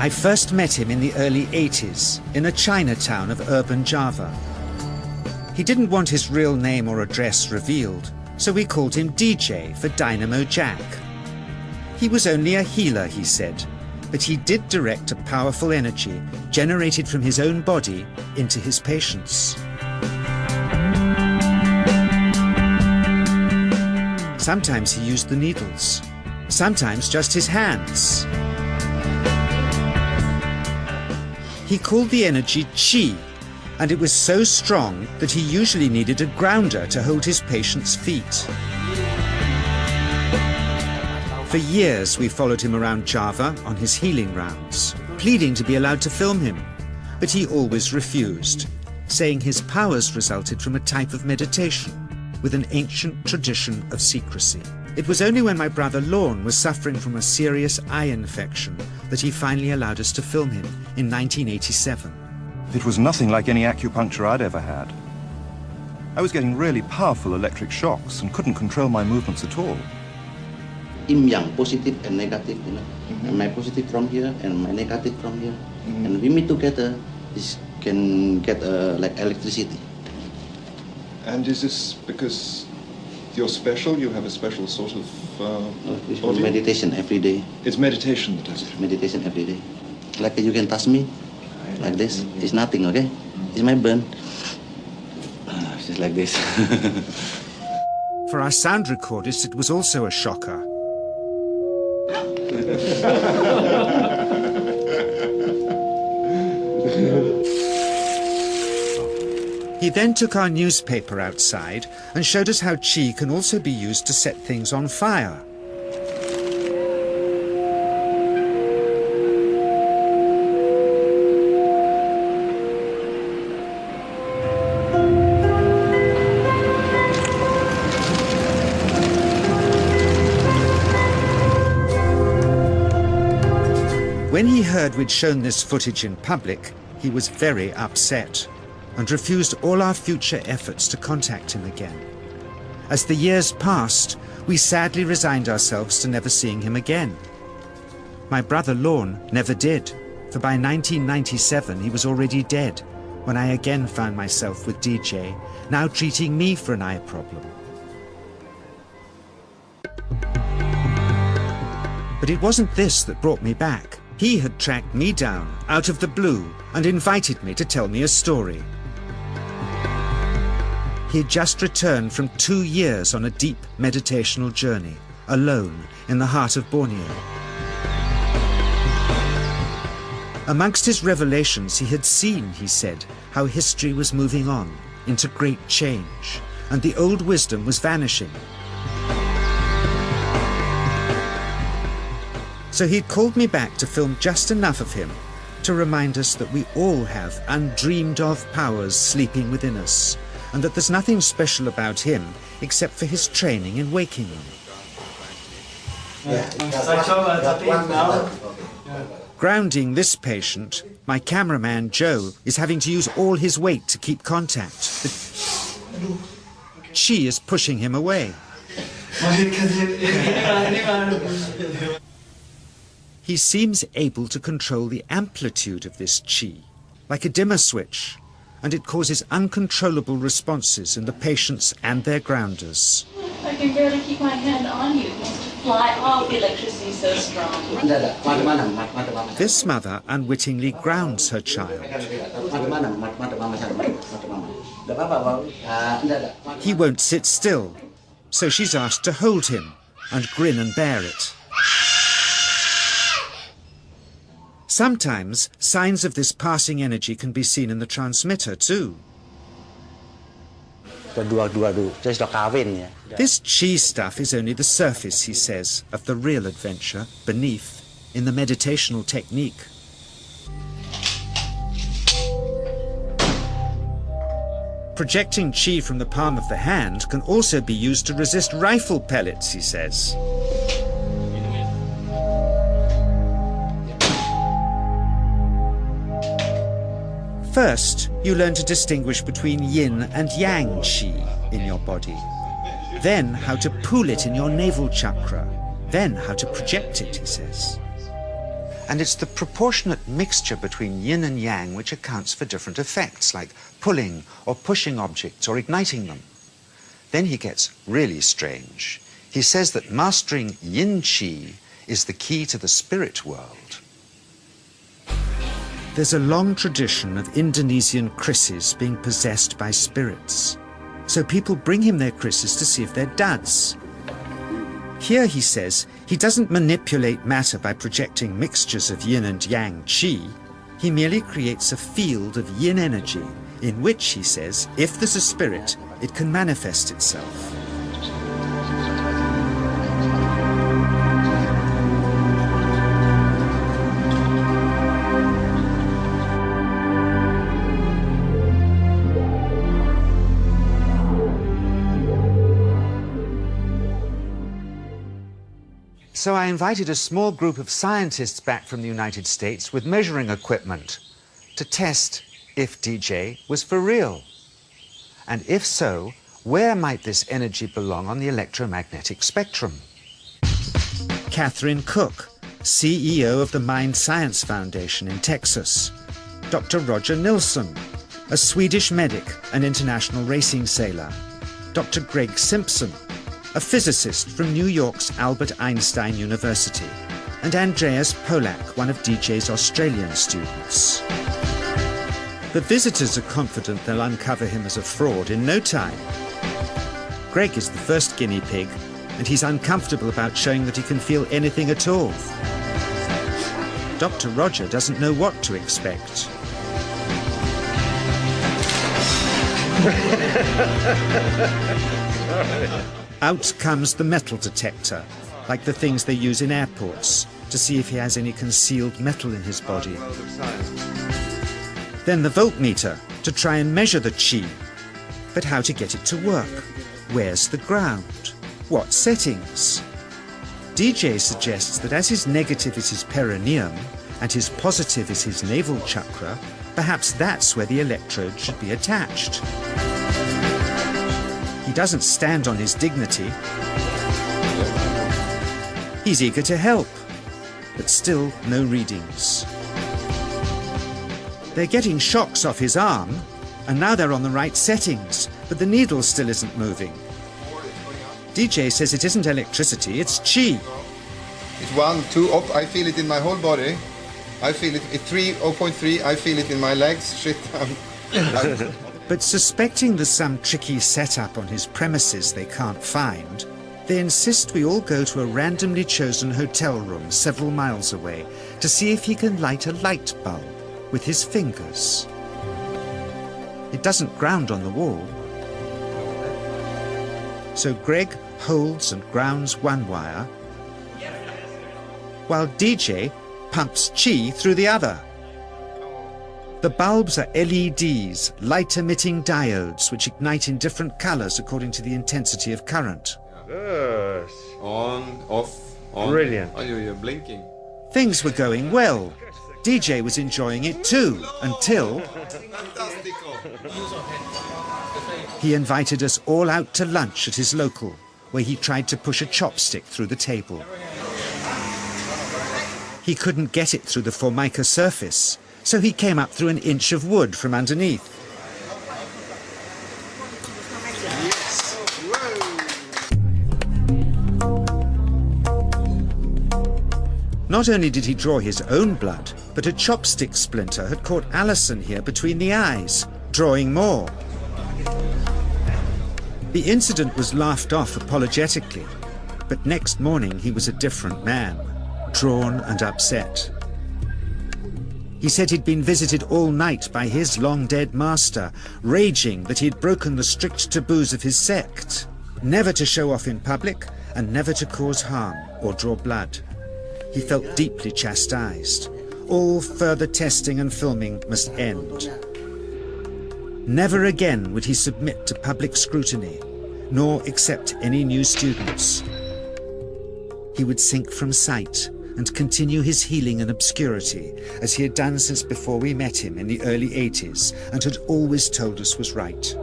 I first met him in the early 80s in a Chinatown of urban Java. He didn't want his real name or address revealed, so we called him DJ for Dynamo Jack. He was only a healer, he said, but he did direct a powerful energy generated from his own body into his patients. Sometimes he used the needles, sometimes just his hands. He called the energy Chii, and it was so strong that he usually needed a grounder to hold his patients' feet. For years we followed him around Java on his healing rounds, pleading to be allowed to film him, but he always refused, saying his powers resulted from a type of meditation with an ancient tradition of secrecy. It was only when my brother Lorne was suffering from a serious eye infection that he finally allowed us to film him in 1987. It was nothing like any acupuncture I'd ever had. I was getting really powerful electric shocks and couldn't control my movements at all. Yin yang, positive and negative, you know. And my positive from here and my negative from here. And we meet together, this can get like electricity. And is this because you're special? You have a special sort of it's meditation every day. It's meditation that does it? Meditation every day. Like you can touch me, like this. It's nothing, okay? It's my burn. Just like this. For our sound recordist, it was also a shocker. He then took our newspaper outside and showed us how Chii can also be used to set things on fire. When he heard we'd shown this footage in public, he was very upset and refused all our future efforts to contact him again. As the years passed, we sadly resigned ourselves to never seeing him again. My brother Lorne never did, for by 1997 he was already dead, when I again found myself with DJ, now treating me for an eye problem. But it wasn't this that brought me back. He had tracked me down out of the blue and invited me to tell me a story. He had just returned from 2 years on a deep meditational journey, alone in the heart of Borneo. Amongst his revelations, he had seen, he said, how history was moving on into great change, and the old wisdom was vanishing. So he'd called me back to film just enough of him to remind us that we all have undreamed of powers sleeping within us, and that there's nothing special about him except for his training in waking them. Grounding this patient, my cameraman Joe is having to use all his weight to keep contact. But Chii is pushing him away. He seems able to control the amplitude of this Chii, like a dimmer switch, and it causes uncontrollable responses in the patients and their grounders. I can barely keep my hand on you. It wants to fly off. The electricity is so strong. This mother unwittingly grounds her child. He won't sit still, so she's asked to hold him and grin and bear it. Sometimes signs of this passing energy can be seen in the transmitter too. This Chii stuff is only the surface, he says, of the real adventure beneath, in the meditational technique. Projecting Chii from the palm of the hand can also be used to resist rifle pellets, he says. First, you learn to distinguish between yin and yang Chii in your body. Then how to pool it in your navel chakra. Then how to project it, he says. And it's the proportionate mixture between yin and yang which accounts for different effects, like pulling or pushing objects or igniting them. Then he gets really strange. He says that mastering yin Chii is the key to the spirit world. There's a long tradition of Indonesian krisis being possessed by spirits. So people bring him their krisis to see if they're duds. Here, he says, he doesn't manipulate matter by projecting mixtures of yin and yang Chii. He merely creates a field of yin energy in which, he says, if there's a spirit, it can manifest itself. So I invited a small group of scientists back from the United States with measuring equipment to test if DJ was for real. And if so, where might this energy belong on the electromagnetic spectrum? Catherine Cook, CEO of the Mind Science Foundation in Texas. Dr. Roger Nilsson, a Swedish medic and international racing sailor. Dr. Greg Simpson, a physicist from New York's Albert Einstein University, and Andreas Polak, one of DJ's Australian students. The visitors are confident they'll uncover him as a fraud in no time. Greg is the first guinea pig, and he's uncomfortable about showing that he can feel anything at all. Dr. Roger doesn't know what to expect. Out comes the metal detector, like the things they use in airports, to see if he has any concealed metal in his body. Then the voltmeter, to try and measure the Chii. But how to get it to work? Where's the ground? What settings? DJ suggests that as his negative is his perineum, and his positive is his navel chakra, perhaps that's where the electrode should be attached. He doesn't stand on his dignity. He's eager to help, but still no readings. They're getting shocks off his arm, and now they're on the right settings, but the needle still isn't moving. DJ says it isn't electricity, it's Chii. It's 1, 2, up, I feel it in my whole body. I feel it at 3, 0.3, I feel it in my legs. Shit, But suspecting there's some tricky setup on his premises they can't find, they insist we all go to a randomly chosen hotel room several miles away to see if he can light a light bulb with his fingers. It doesn't ground on the wall. So Greg holds and grounds one wire, while DJ pumps Chii through the other. The bulbs are LEDs, light-emitting diodes, which ignite in different colors according to the intensity of current. Yes. On, off, on. Brilliant. Oh, you're blinking. Things were going well. DJ was enjoying it too, until he invited us all out to lunch at his local, where he tried to push a chopstick through the table. He couldn't get it through the formica surface, so he came up through an inch of wood from underneath. Not only did he draw his own blood, but a chopstick splinter had caught Alison here between the eyes, drawing more. The incident was laughed off apologetically, but next morning he was a different man, drawn and upset. He said he'd been visited all night by his long-dead master, raging that he'd broken the strict taboos of his sect, never to show off in public and never to cause harm or draw blood. He felt deeply chastised. All further testing and filming must end. Never again would he submit to public scrutiny, nor accept any new students. He would sink from sight and continue his healing in obscurity, as he had done since before we met him in the early 80s and had always told us was right.